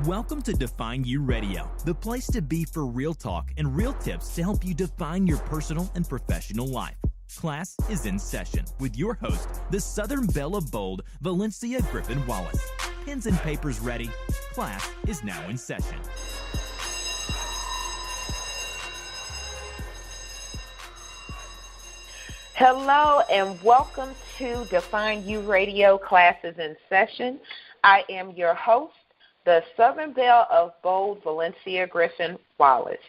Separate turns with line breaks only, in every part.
Welcome to Define You Radio, the place to be for real talk and real tips to help you define your personal and professional life. Class is in session with your host, the Southern Belle of Bold, Valencia Griffin-Wallace. Pens and papers ready. Class is now in session.
Hello and welcome to Define You Radio. Class is in session. I am your host, the Southern Belle of Bold, Valencia Griffin-Wallace.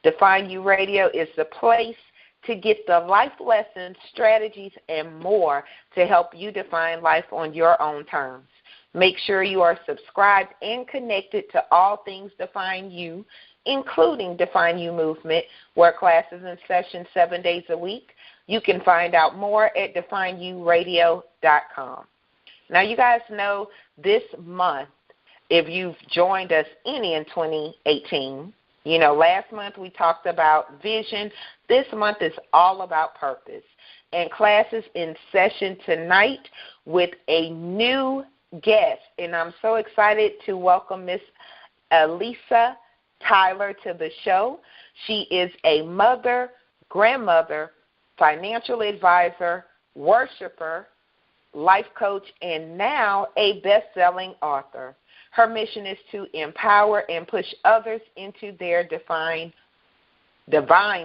Define You Radio is the place to get the life lessons, strategies, and more to help you define life on your own terms. Make sure you are subscribed and connected to all things Define You, including Define You Movement, where class is in session 7 days a week. You can find out more at defineyouradio.com. Now, you guys know this month, if you've joined us any in 2018, last month we talked about vision. This month is all about purpose. And class is in session tonight with a new guest. And I'm so excited to welcome Miss Alisa Tyler to the show. She is a mother, grandmother, financial advisor, worshiper, life coach, and now a best-selling author. Her mission is to empower and push others into their divine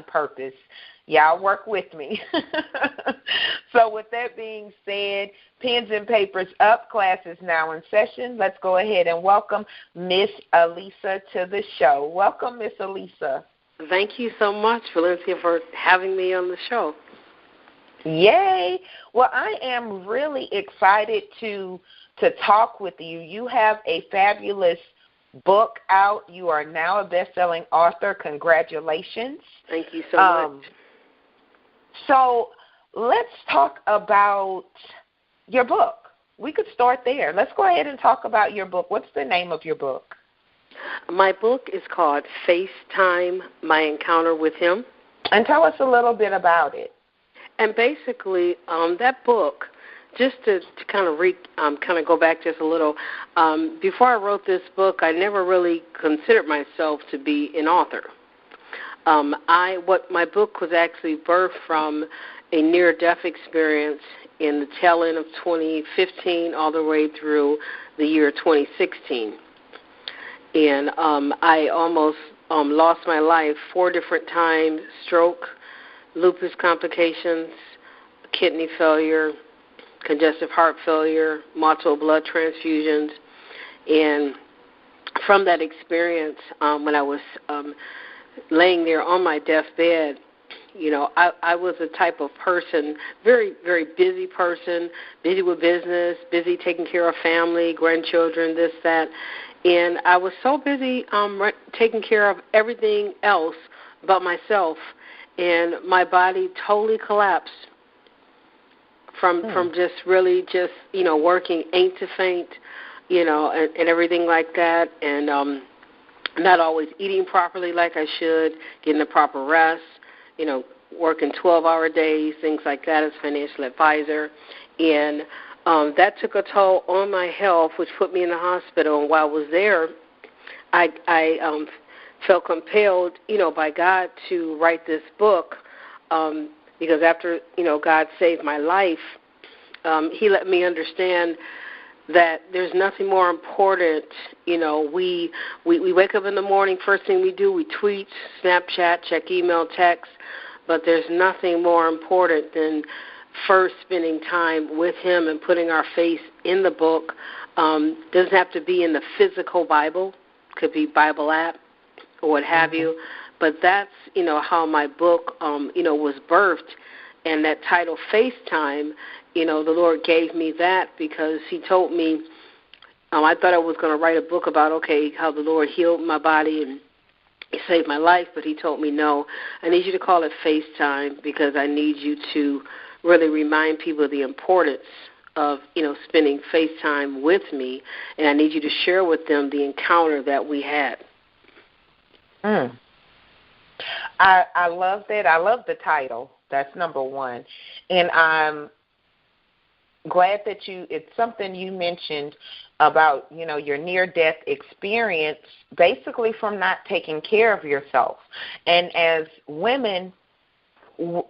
purpose. Y'all work with me. So with that being said, pens and papers up. Class is now in session. Let's go ahead and welcome Miss Alisa to the show. Welcome, Miss Alisa.
Thank you so much, Valencia, for having me on the show.
Yay. Well, I am really excited to talk with you. You have a fabulous book out. You are now a best-selling author. Congratulations.
Thank you so much.
So let's talk about your book. We could start there. Let's go ahead and talk about your book. What's the name of your book?
My book is called FaceTime, My Encounter with Him.
And tell us a little bit about it.
And basically, that book, just to kind of go back just a little, before I wrote this book, I never really considered myself to be an author. My book was actually birthed from a near-death experience in the tail end of 2015 all the way through the year 2016. And I almost lost my life 4 different times: stroke, lupus complications, kidney failure, congestive heart failure, multiple blood transfusions. And from that experience, when I was laying there on my deathbed, I was a type of person, very, very busy person, busy with business, busy taking care of family, grandchildren, this, that. And I was so busy taking care of everything else but myself, and my body totally collapsed from just really working ain't to faint, and everything like that, and not always eating properly like I should, getting the proper rest, working 12-hour days, things like that as financial advisor. And that took a toll on my health, which put me in the hospital. And while I was there, I felt compelled, by God to write this book, because after, God saved my life, He let me understand that there's nothing more important. We wake up in the morning, first thing we do, we tweet, Snapchat, check email, text, but there's nothing more important than first spending time with Him and putting our face in the book. Doesn't have to be in the physical Bible, could be Bible app or what have you, but that's, how my book, was birthed. And that title, FaceTime, the Lord gave me that because He told me, I thought I was going to write a book about, how the Lord healed my body and He saved my life, but He told me, no, I need you to call it FaceTime because I need you to really remind people of the importance of, spending FaceTime with me, and I need you to share with them the encounter that we had.
I love that. I love the title. That's number one. And glad that it's something you mentioned about, your near-death experience, basically from not taking care of yourself. And as women,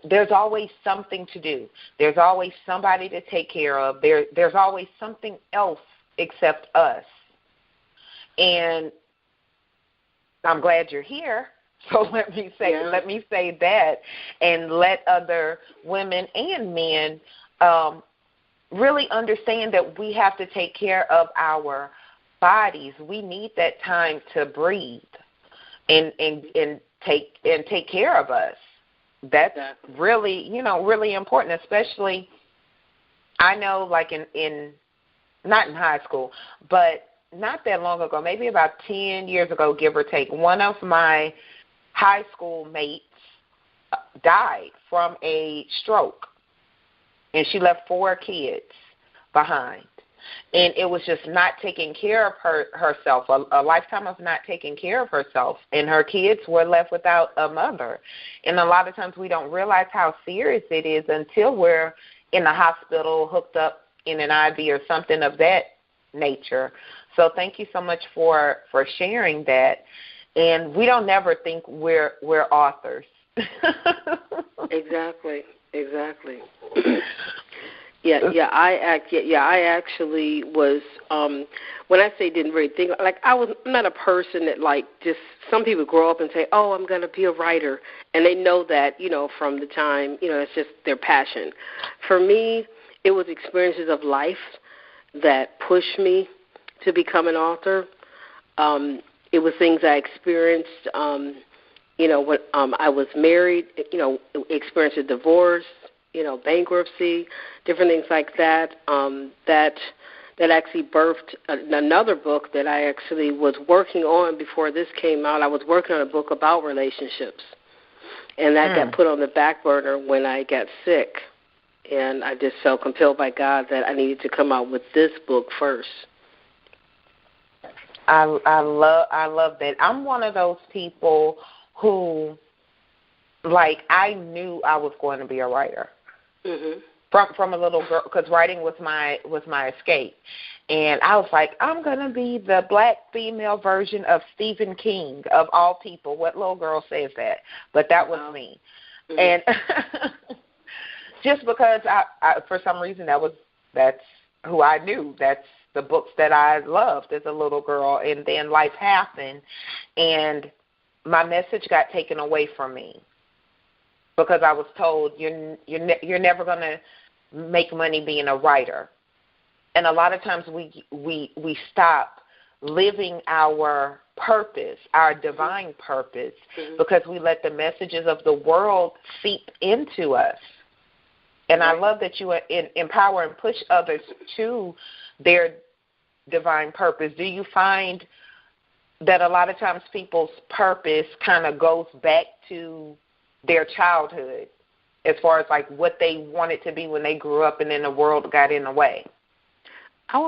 there's always something to do. There's always somebody to take care of. There's always something else except us. And I'm glad you're here. So let me say that, and let other women and men really understand that we have to take care of our bodies. We need that time to breathe and take care of us. That's really, really important, especially, I know, like in not in high school, but not that long ago, maybe about 10 years ago, give or take, one of my high school mates died from a stroke, and she left 4 kids behind. And it was just not taking care of herself, a lifetime of not taking care of herself. And her kids were left without a mother. And a lot of times we don't realize how serious it is until we're in the hospital, hooked up in an IV or something of that nature. So thank you so much for sharing that. And we don't never think we're authors.
Exactly. I actually was. When I say didn't really think, like I'm not a person that like just. Some people grow up and say, "Oh, I'm going to be a writer," and they know that from the time it's just their passion. For me, it was experiences of life that pushed me to become an author. It was things I experienced. When I was married, experienced a divorce. Bankruptcy, different things like that, that actually birthed another book that I actually was working on before this came out. I was working on a book about relationships, and that got put on the back burner when I got sick, and I just felt compelled by God that I needed to come out with this book first.
I love that. I'm one of those people who, like, I knew I was going to be a writer. Mm-hmm. From a little girl, because writing was my escape, and I was like, I'm gonna be the black female version of Stephen King of all people. What little girl says that? But that was me, and just because I for some reason that's who I knew. That's the books that I loved as a little girl, and then life happened, and my message got taken away from me. Because I was told you're never going to make money being a writer, and a lot of times we stop living our purpose, our divine purpose, because we let the messages of the world seep into us. And I love that you empower and push others to their divine purpose. Do you find that a lot of times people's purpose kind of goes back to their childhood, as far as like what they wanted to be when they grew up, and then the world got in the way?
I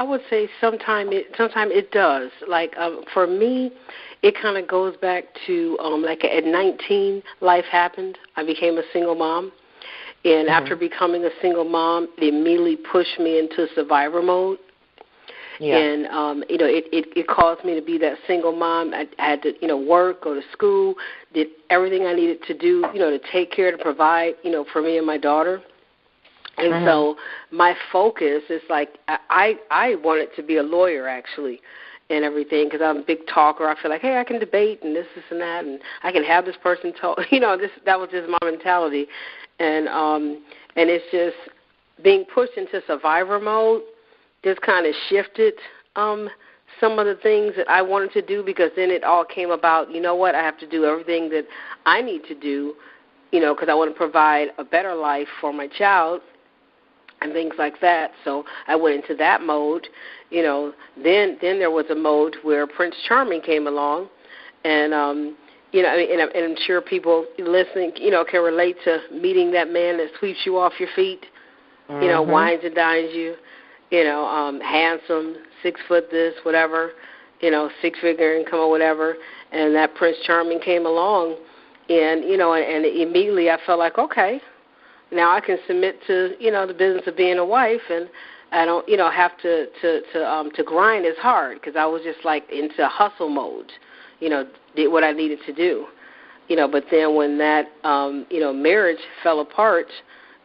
would say sometimes it does. Like for me, it kind of goes back to like at 19, life happened. I became a single mom, and after becoming a single mom, it immediately pushed me into survivor mode. Yeah. And, it caused me to be that single mom. I had to, work, go to school, did everything I needed to do, to take care, to provide, for me and my daughter. And so my focus is like I wanted to be a lawyer, actually, and everything, because I'm a big talker. I feel like, hey, I can debate and this and that, and I can have this person talk. That was just my mentality. And it's just being pushed into survivor mode just kind of shifted some of the things that I wanted to do, because then it all came about, I have to do everything that I need to do, because I want to provide a better life for my child and things like that. So I went into that mode. Then there was a mode where Prince Charming came along, and and I'm sure people listening, can relate to meeting that man that sweeps you off your feet, wines and dines you. Handsome, 6 foot this, whatever, 6-figure income or whatever, and that Prince Charming came along, and and immediately I felt like, okay, now I can submit to, the business of being a wife, and I don't, have to grind as hard, because I was just like into hustle mode, did what I needed to do, But then when that, marriage fell apart,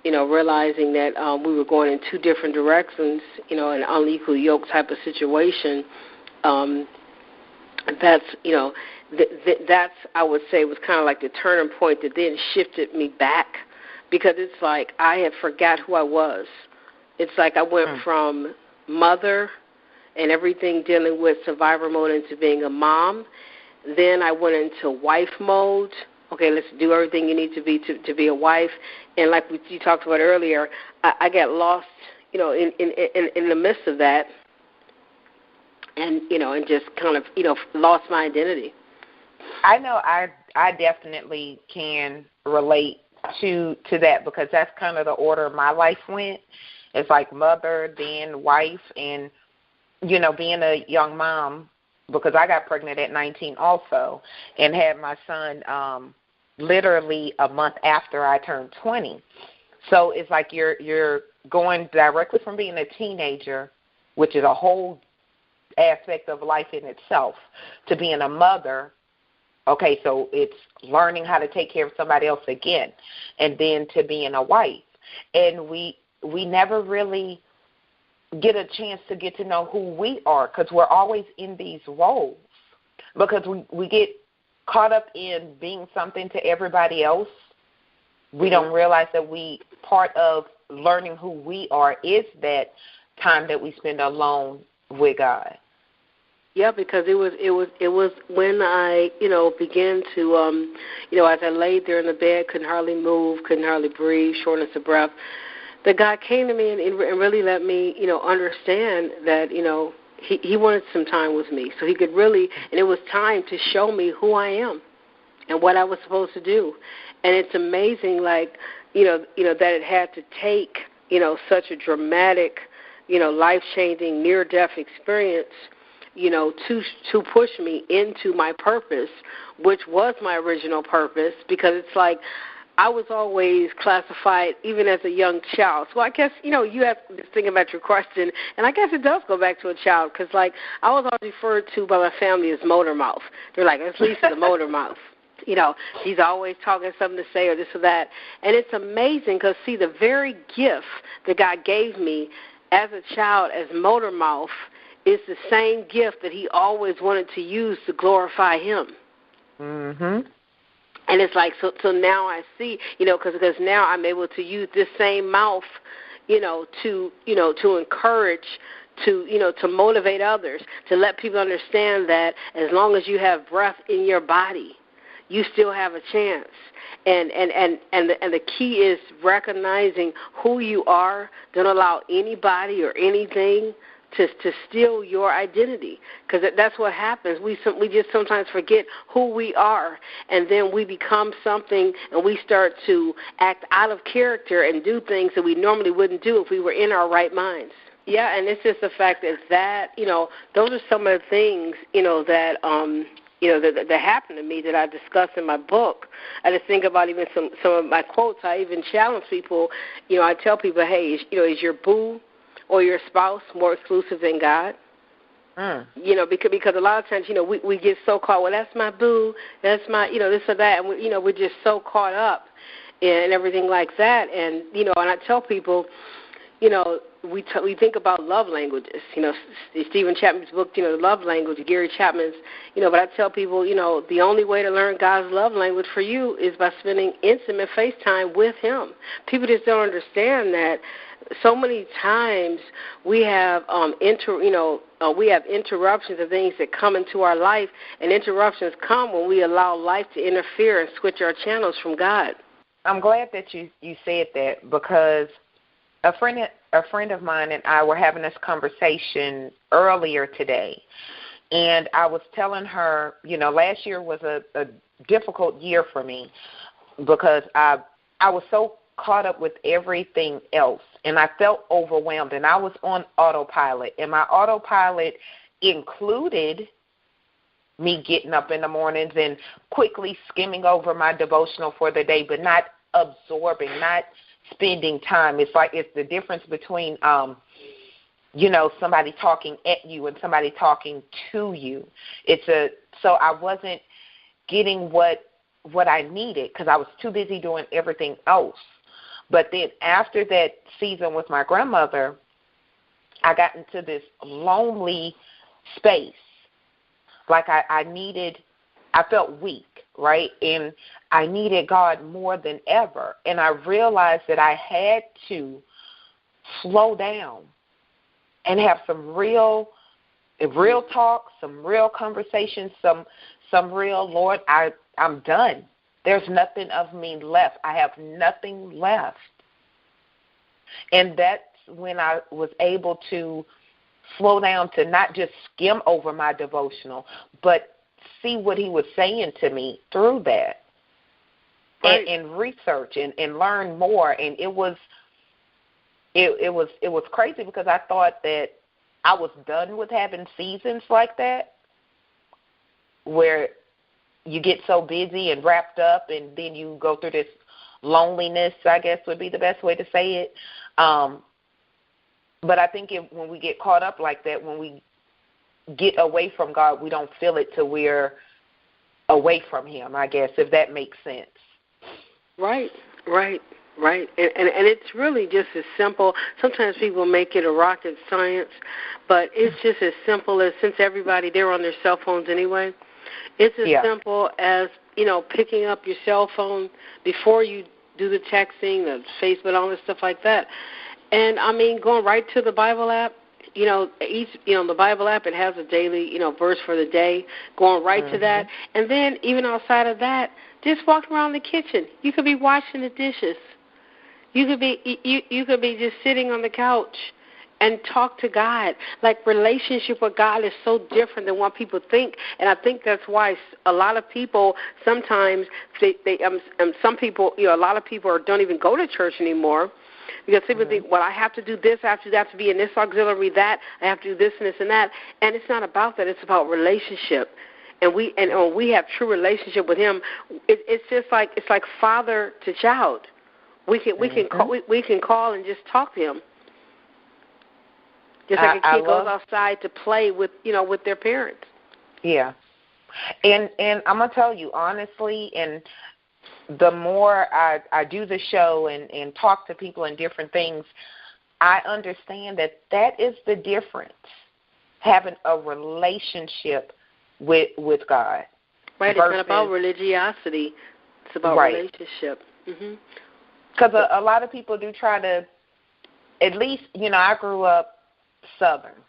realizing that we were going in two different directions, an unequal yoke type of situation, that's, that's, I would say, was kind of like the turning point that then shifted me back, because it's like I had forgot who I was. It's like I went from mother and everything dealing with survivor mode into being a mom. Then I went into wife mode. Okay, let's do everything you need to be a wife. And like you talked about earlier, I got lost, in the midst of that, and and just kind of lost my identity.
I know I definitely can relate to that, because that's kind of the order my life went. It's like mother, then wife, and, being a young mom, because I got pregnant at 19 also, and had my son literally a month after I turned 20. So it's like you're going directly from being a teenager, which is a whole aspect of life in itself, to being a mother. Okay, so it's learning how to take care of somebody else again, and then to being a wife. And we never really get a chance to get to know who we are, because we're always in these roles, because we get caught up in being something to everybody else. We don't realize that part of learning who we are is that time that we spend alone with God.
Yeah, because it was when I, began to, as I laid there in the bed, couldn't hardly move, couldn't hardly breathe, shortness of breath, that God came to me and really let me, understand that, he wanted some time with me, so he could really, and it was time to show me who I am and what I was supposed to do. And it's amazing, like, that it had to take, such a dramatic, life-changing, near-death experience, to push me into my purpose, which was my original purpose, because it's like I was always classified even as a young child. So I guess, you have this thing about your question, and I guess it does go back to a child, because, like, I was always referred to by my family as motor mouth. They're like, at least the motor mouth. She's always talking something to say or this or that. And it's amazing, because, see, the very gift that God gave me as a child as motor mouth is the same gift that he always wanted to use to glorify him.
Mm-hmm.
And it's like, so now I see, because now I'm able to use this same mouth, to encourage, to motivate others, to let people understand that as long as you have breath in your body, you still have a chance. And the key is recognizing who you are. Don't allow anybody or anything to steal your identity, because that's what happens. We just sometimes forget who we are, and then we become something, and we start to act out of character and do things that we normally wouldn't do if we were in our right minds. Yeah, and it's just the fact that those are some of the things that happened to me that I discuss in my book. I just think about even some of my quotes. I even challenge people. I tell people, hey, is your boo or your spouse more exclusive than God? Because a lot of times, we get so caught, well, that's my boo, that's my, this or that, and we're just so caught up in everything like that. And, and I tell people, we think about love languages. Stephen Chapman's book, The Love Language, Gary Chapman's, but I tell people, the only way to learn God's love language for you is by spending intimate face time with him. People just don't understand that. So many times we have interruptions of things that come into our life, and interruptions come when we allow life to interfere and switch our channels from God.
I'm glad that you said that, because a friend of mine and I were having this conversation earlier today, and I was telling her, last year was a difficult year for me, because I was so caught up with everything else, and I felt overwhelmed, and I was on autopilot, and my autopilot included me getting up in the mornings and quickly skimming over my devotional for the day, but not absorbing, not spending time. It's like it's the difference between somebody talking at you and somebody talking to you. So I wasn't getting what I needed because I was too busy doing everything else. But then after that season with my grandmother, I got into this lonely space. Like I felt weak, right? And I needed God more than ever. And I realized that I had to slow down and have some real talk, some real conversations, some real, Lord, I'm done. There's nothing of me left. I have nothing left. And that's when I was able to slow down to not just skim over my devotional, but see what he was saying to me through that. Right. And research and learn more. And it was crazy because I thought that I was done with having seasons like that where you get so busy and wrapped up and then you go through this loneliness, I guess would be the best way to say it. But I think when we get caught up like that, when we get away from God, we don't feel it till we're away from him, I guess, if that makes sense. Right. And it's really just as simple. Sometimes people make it a rocket science, but it's just as simple as, since everybody, they're on their cell phones anyway, it's as simple as, picking up your cell phone before you do the texting, the Facebook, all this stuff like that. And, going right to the Bible app, the Bible app, it has a daily, verse for the day, going right to that. And then even outside of that, just walk around the kitchen. You could be washing the dishes. You could be just sitting on the couch and talk to God. Like, relationship with God is so different than what people think, and I think that's why a lot of people sometimes some people, a lot of people don't even go to church anymore because people think, well, I have to do this, I have to do that to be in this auxiliary, that I have to do this and this and that, and it's not about that. It's about relationship. And when we have true relationship with him, it's just like father to child. We can call and just talk to him. Just like a kid goes outside to play with their parents. Yeah. And I'm going to tell you honestly, and the more I do the show and talk to people and different things, I understand that is the difference, having a relationship with God. Right. It's not about religiosity. It's about relationship. Because a lot of people do try to, at least, I grew up Southern.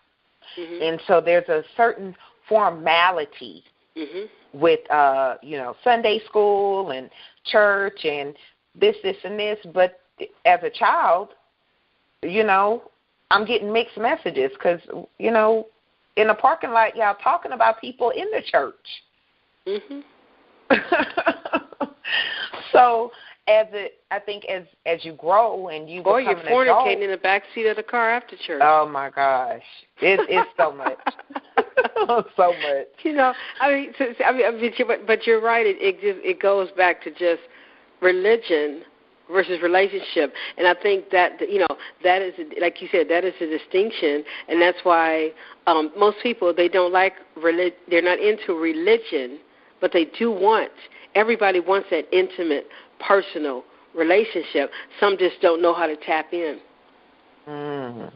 And so there's a certain formality with, Sunday school and church and this, and this. But as a child, I'm getting mixed messages because, in the parking lot, y'all talking about people in the church. So I think as you grow and you become an adult, or you're fornicating in the back seat of the car after church. Oh my gosh, it's so much, so much. But you're right. It goes back to just religion versus relationship, and I think that that is, like you said, that is a distinction, and that's why most people, they don't like they're not into religion, but they do want. Everybody wants that intimate, personal relationship. Some just don't know how to tap in. And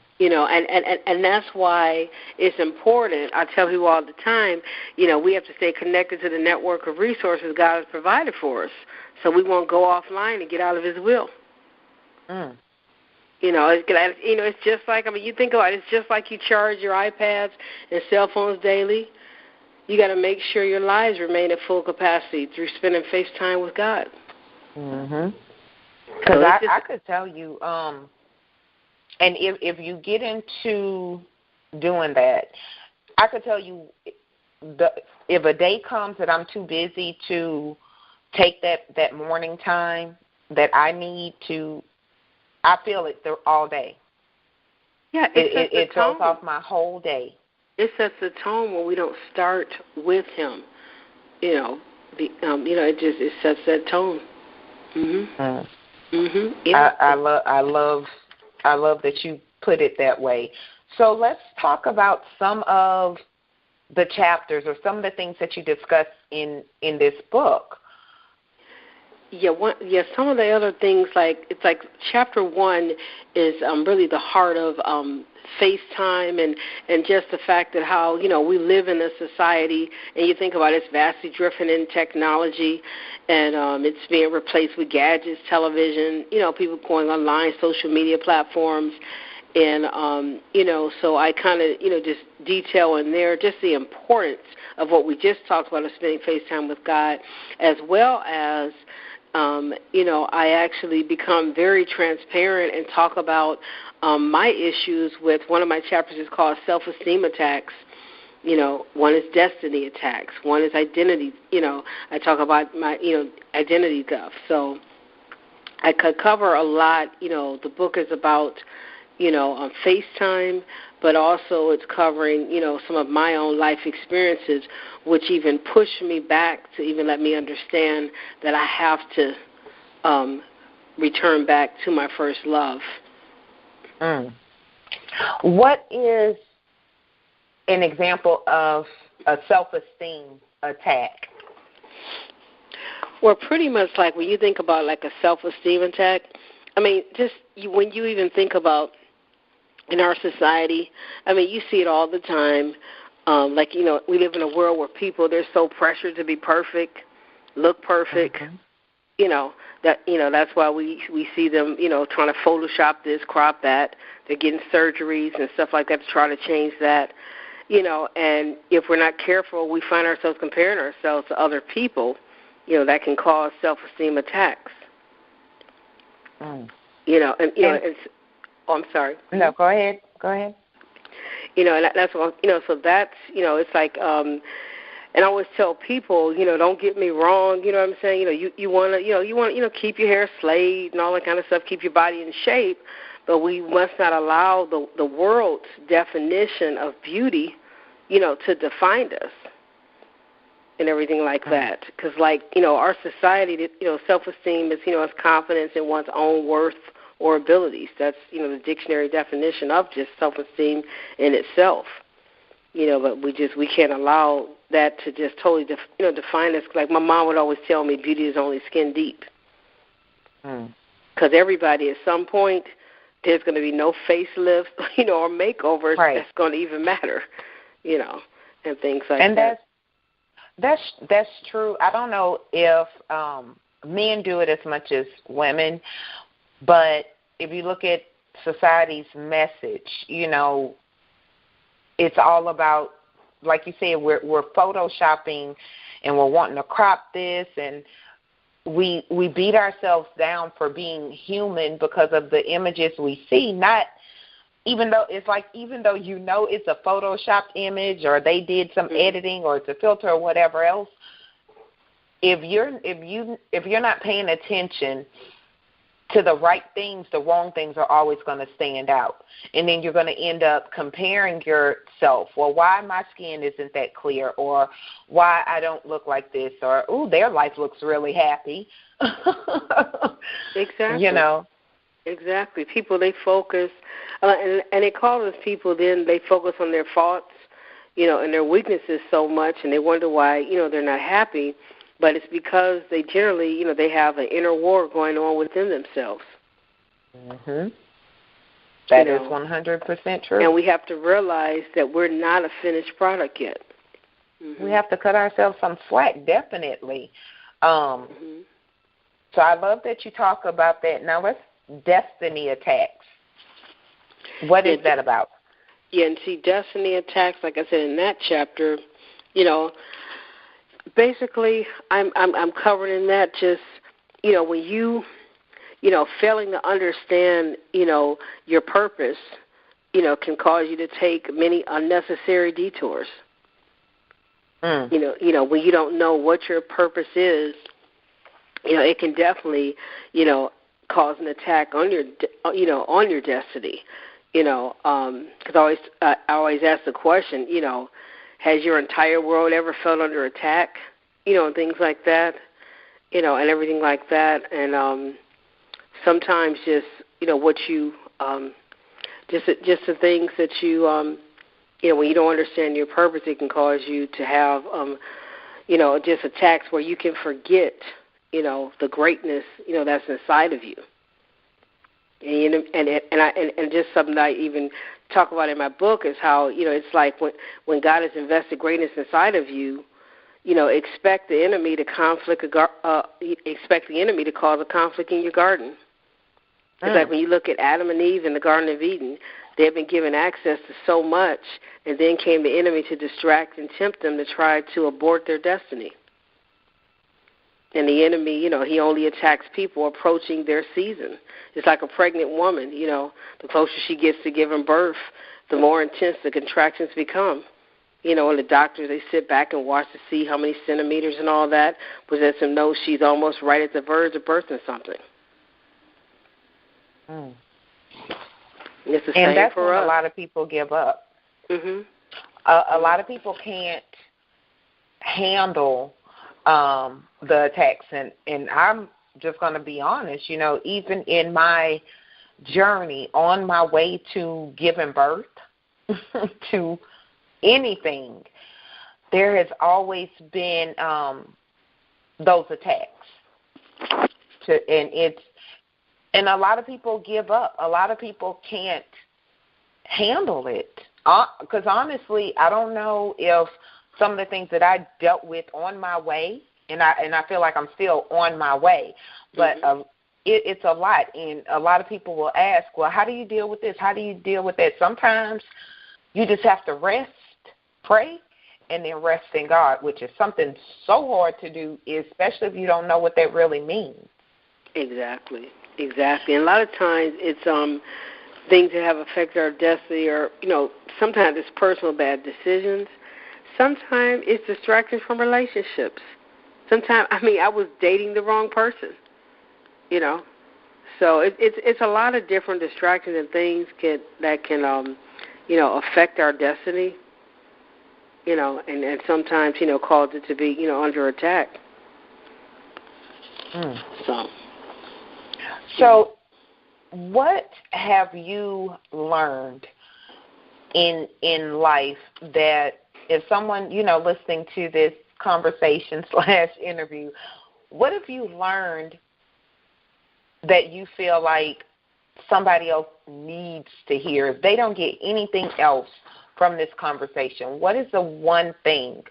that's why it's important. I tell people all the time, we have to stay connected to the network of resources God has provided for us, so we won't go offline and get out of his will. It's just like, you think about it, it's just like you charge your iPads and cell phones daily. You got to make sure your lives remain at full capacity through spending face time with God. Because I could tell you, and if you get into doing that, I could tell you, if a day comes that I'm too busy to take that morning time that I need to, I feel it all day. Yeah, it throws off my whole day. It sets the tone when we don't start with him. It sets that tone.
Yeah.
I love that you put it that way. So let's talk about some of the chapters or some of the things that you discuss in this book.
Yeah, some of the other things, it's like chapter 1 is really the heart of FaceTime and just the fact that how, we live in a society, and you think about it's vastly driven in technology, and it's being replaced with gadgets, television, people going online, social media platforms, and, so I kind of, just detail in there just the importance of what we just talked about of spending FaceTime with God, as well as I actually become very transparent and talk about my issues with one of my chapters is called self-esteem attacks. One is destiny attacks. One is identity. I talk about my, identity stuff. So I could cover a lot. The book is about, on FaceTime, but also it's covering, some of my own life experiences, which even pushed me back to even let me understand that I have to return back to my first love.
What is an example of a self-esteem attack?
Well, pretty much like when you think about like a self-esteem attack, I mean, just when you even think about in our society, I mean, you see it all the time. We live in a world where people, they're so pressured to be perfect, look perfect. That's why we see them, trying to Photoshop this, crop that. They're getting surgeries and stuff like that to try to change that. And if we're not careful, we find ourselves comparing ourselves to other people, that can cause self-esteem attacks. I'm sorry.
No, go ahead.
And that's what, so that's, it's like, and I always tell people, don't get me wrong, you know what I'm saying? You want to, keep your hair slayed and all that kind of stuff, keep your body in shape, but we must not allow the world's definition of beauty, to define us and everything like that. Because, our society, self-esteem is, is confidence in one's own worth or abilities. That's, the dictionary definition of just self-esteem in itself. But we can't allow that to just totally, define us. Like my mom would always tell me, beauty is only skin deep. Because everybody at some point, there's going to be no facelift, or makeovers that's going to even matter, and things like that.
And that's true. I don't know if men do it as much as women, but if you look at society's message, it's all about, like you said, we're photoshopping and we're wanting to crop this, and we beat ourselves down for being human because of the images we see. Not even though it's a photoshopped image or they did some editing or it's a filter or whatever else. If you're not paying attention to the right things, the wrong things are always going to stand out. And then you're going to end up comparing yourself. Well, why my skin isn't that clear, or why I don't look like this, or, ooh, their life looks really happy.
Exactly. Exactly. People, they focus, and it causes people then, they focus on their faults, and their weaknesses so much, and they wonder why, they're not happy. But it's because they generally, they have an inner war going on within themselves.
That is 100% true.
And we have to realize that we're not a finished product yet.
We have to cut ourselves some slack, definitely. So I love that you talk about that. Now let's destiny attacks. What is that about?
Yeah, and see, destiny attacks, like I said in that chapter, basically, I'm covering that just, when you, failing to understand, your purpose, can cause you to take many unnecessary detours. When you don't know what your purpose is, it can definitely, cause an attack on your, on your destiny. Because I always ask the question, has your entire world ever fell under attack, and things like that, and everything like that. And sometimes just, what you, just the things that you, when you don't understand your purpose, it can cause you to have, just attacks where you can forget, the greatness, that's inside of you. And just something that I even talk about in my book is how, it's like when God has invested greatness inside of you, expect the enemy to expect the enemy to cause a conflict in your garden. It's like when you look at Adam and Eve in the Garden of Eden, they had been given access to so much, and then came the enemy to distract and tempt them to try to abort their destiny. And the enemy, he only attacks people approaching their season. It's like a pregnant woman, the closer she gets to giving birth, the more intense the contractions become. And the doctors, they sit back and watch to see how many centimeters and all that, which lets them know she's almost right at the verge of birthing something.
Mm.
It's the same
that's
for
when
us.
A lot of people give up.
Mm-hmm.
A lot of people can't handle the attacks, and I'm just going to be honest, even in my journey on my way to giving birth to anything, there has always been those attacks. And a lot of people give up. A lot of people can't handle it. Because honestly, I don't know if some of the things that I dealt with on my way, and I feel like I'm still on my way, but it's a lot. And a lot of people will ask, well, how do you deal with this? How do you deal with that? Sometimes you just have to rest, pray, and then rest in God, which is something so hard to do, especially if you don't know what that really means.
Exactly. And a lot of times it's things that have affected our destiny, or, sometimes it's personal bad decisions. Sometimes it's distractions from relationships. Sometimes, I was dating the wrong person, So it's a lot of different distractions and things that can affect our destiny, and sometimes, cause it to be, under attack.
So what have you learned in life that if someone, listening to this conversation / interview, what have you learned that you feel like somebody else needs to hear? If they don't get anything else from this conversation, what is the one thing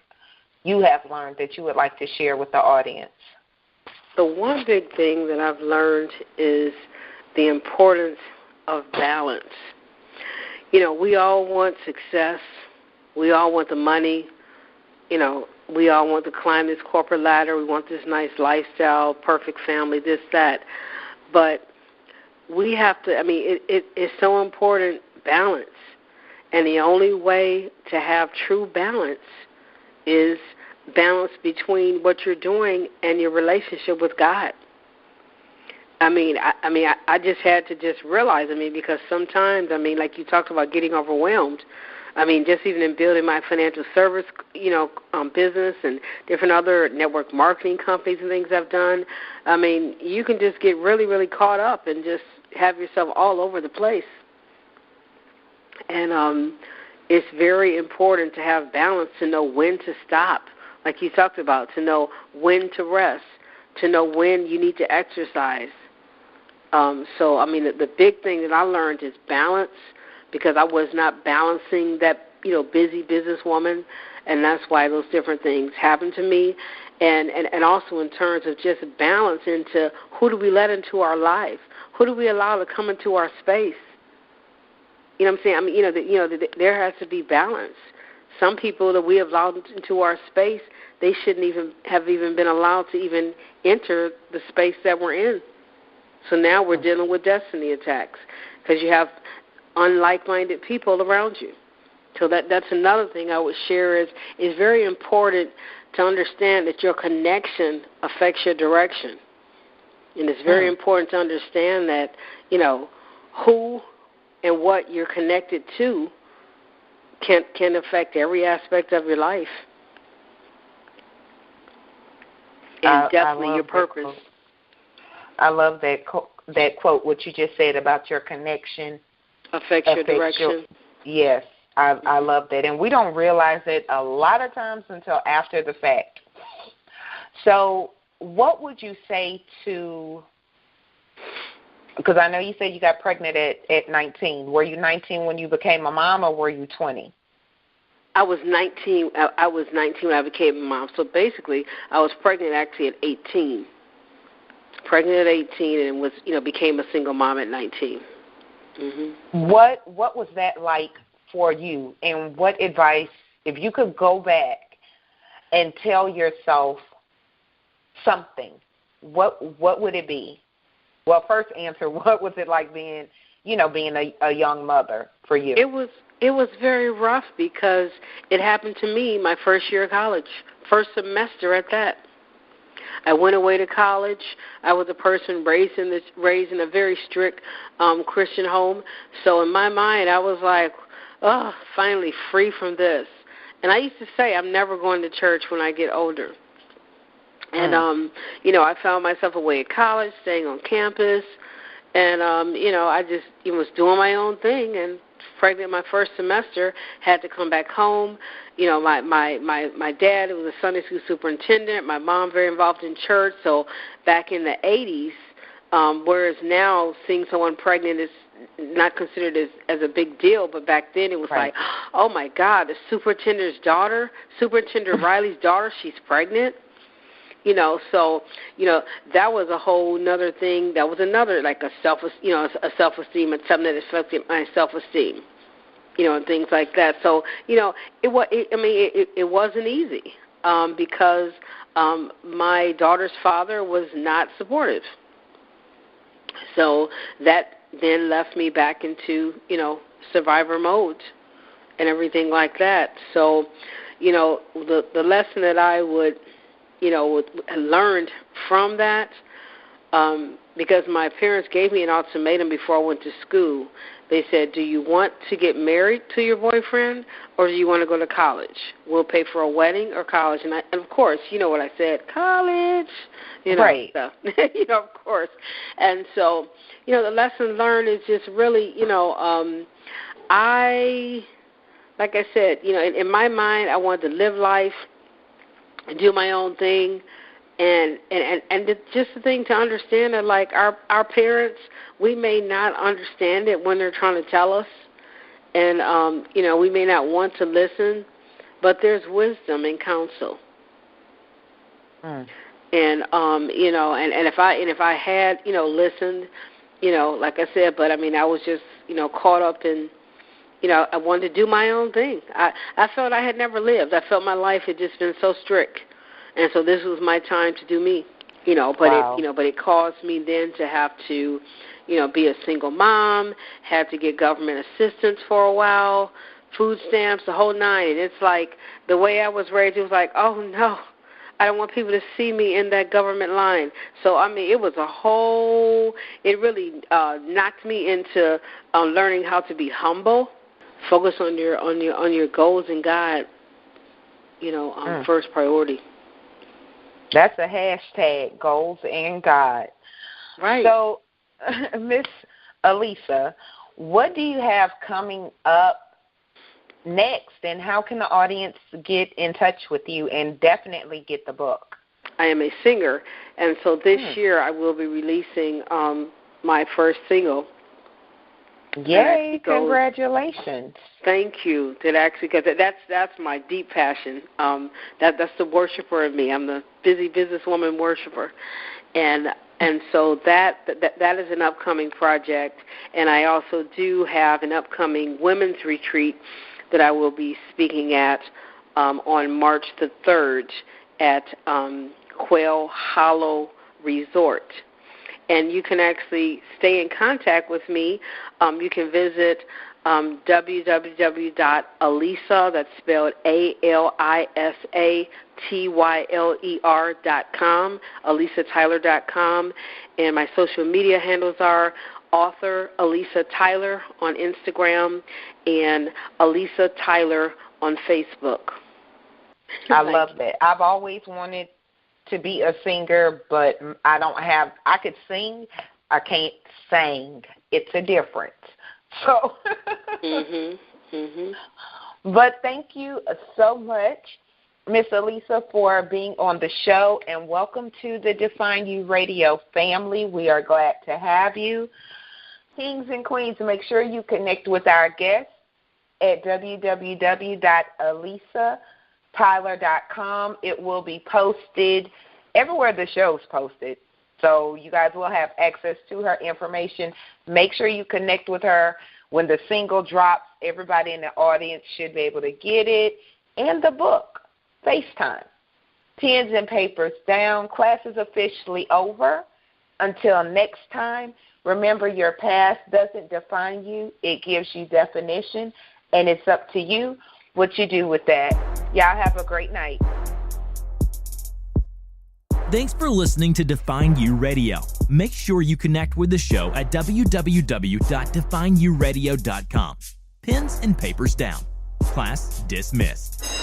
you have learned that you would like to share with the audience?
The one big thing that I've learned is the importance of balance. We all want success. We all want the money. We all want to climb this corporate ladder. We want this nice lifestyle, perfect family, this, that. But we have to, it's so important, balance. And the only way to have true balance is balance between what you're doing and your relationship with God. I just had to just realize, because sometimes, like you talked about getting overwhelmed, just even in building my financial service, business and different other network marketing companies and things I've done, you can just get really, really caught up and just have yourself all over the place. And it's very important to have balance, to know when to stop, like you talked about, to know when to rest, to know when you need to exercise. The big thing that I learned is balance, because I was not balancing that, busy businesswoman, and that's why those different things happened to me. And also in terms of just balance into who do we let into our life? Who do we allow to come into our space? You know what I'm saying? There has to be balance. Some people that we have allowed into our space, they shouldn't even have been allowed to even enter the space that we're in. So now we're dealing with destiny attacks because you have unlike-minded people around you. So that's another thing I would share is very important to understand that your connection affects your direction. And it's very important to understand that, who and what you're connected to can affect every aspect of your life. And definitely your purpose.
I love that that quote, what you just said about your connection
affects your direction.
Yes, I love that. And we don't realize it a lot of times until after the fact. So what would you say to, because I know you said you got pregnant at 19. Were you 19 when you became a mom, or were you 20?
I was 19. I was 19 when I became a mom. So basically, I was pregnant actually at 18. Pregnant at 18, and was became a single mom at 19. Mm-hmm.
What was that like for you? And what advice, if you could go back and tell yourself something, what would it be? Well, first answer, what was it like being a young mother for you?
It was very rough because it happened to me my first year of college, first semester at that. I went away to college. I was a person raised in a very strict Christian home. So in my mind, I was like, oh, finally free from this. And I used to say, I'm never going to church when I get older. And, I found myself away at college, staying on campus. And, I just was doing my own thing, and pregnant my first semester, had to come back home. My dad was a Sunday school superintendent. My mom very involved in church. So back in the 80s, whereas now seeing someone pregnant is not considered as a big deal, but back then it was like, oh, my God, the superintendent's daughter, Superintendent Riley's daughter, she's pregnant. So that was a whole another thing. That was another, like a self-esteem, and something that affected my self-esteem, and things like that. So, it wasn't easy because my daughter's father was not supportive. So that then left me back into, survivor mode and everything like that. So, the lesson that I would learned from that, because my parents gave me an ultimatum before I went to school. They said, do you want to get married to your boyfriend, or do you want to go to college? We'll pay for a wedding or college. And of course, you know what I said, college,
right.
Stuff. Of course. And so, the lesson learned is just really, like I said, in my mind, I wanted to live life and do my own thing, and just the thing to understand that, like, our parents, we may not understand it when they're trying to tell us, and we may not want to listen, but there's wisdom in counsel. And and if I had listened, like I said, but I was just caught up in. I wanted to do my own thing. I felt I had never lived. I felt my life had just been so strict, and so this was my time to do me. But wow. But it caused me then to have to, be a single mom, had to get government assistance for a while, food stamps, the whole nine. And it's like the way I was raised, it was like, oh no, I don't want people to see me in that government line. So it was a whole. It really knocked me into learning how to be humble. Focus on your goals and God, first priority.
That's a hashtag, goals and God.
Right.
So, Miss Alisa, what do you have coming up next, and how can the audience get in touch with you and definitely get the book?
I am a singer, and so this year I will be releasing my first single.
Yay, congratulations.
Thank you. Because that's my deep passion. That's the worshiper of me. I'm the busy businesswoman worshiper. And so that is an upcoming project. And I also do have an upcoming women's retreat that I will be speaking at on March the 3rd at Quail Hollow Resort. And you can actually stay in contact with me. You can visit www.alisa, that's spelled ALISATYLER.com, AlisaTyler.com. And my social media handles are author Alisa Tyler on Instagram and Alisa Tyler on Facebook.
I love that. I've always wanted to be a singer, but I could sing, I can't sing. It's a difference. So, But thank you so much, Miss Alisa, for being on the show, and welcome to the Define You Radio family. We are glad to have you. Kings and queens, make sure you connect with our guests at www.alisatyler.com. It will be posted everywhere the show's posted, so you guys will have access to her information. Make sure you connect with her. When the single drops, everybody in the audience should be able to get it. And the book, FaceTime. Pens and papers down. Class is officially over. Until next time, remember your past doesn't define you. It gives you definition, and it's up to you what you do with that. Y'all have a great night.
Thanks for listening to Define You Radio. Make sure you connect with the show at www.defineyouradio.com. Pens and papers down. Class dismissed.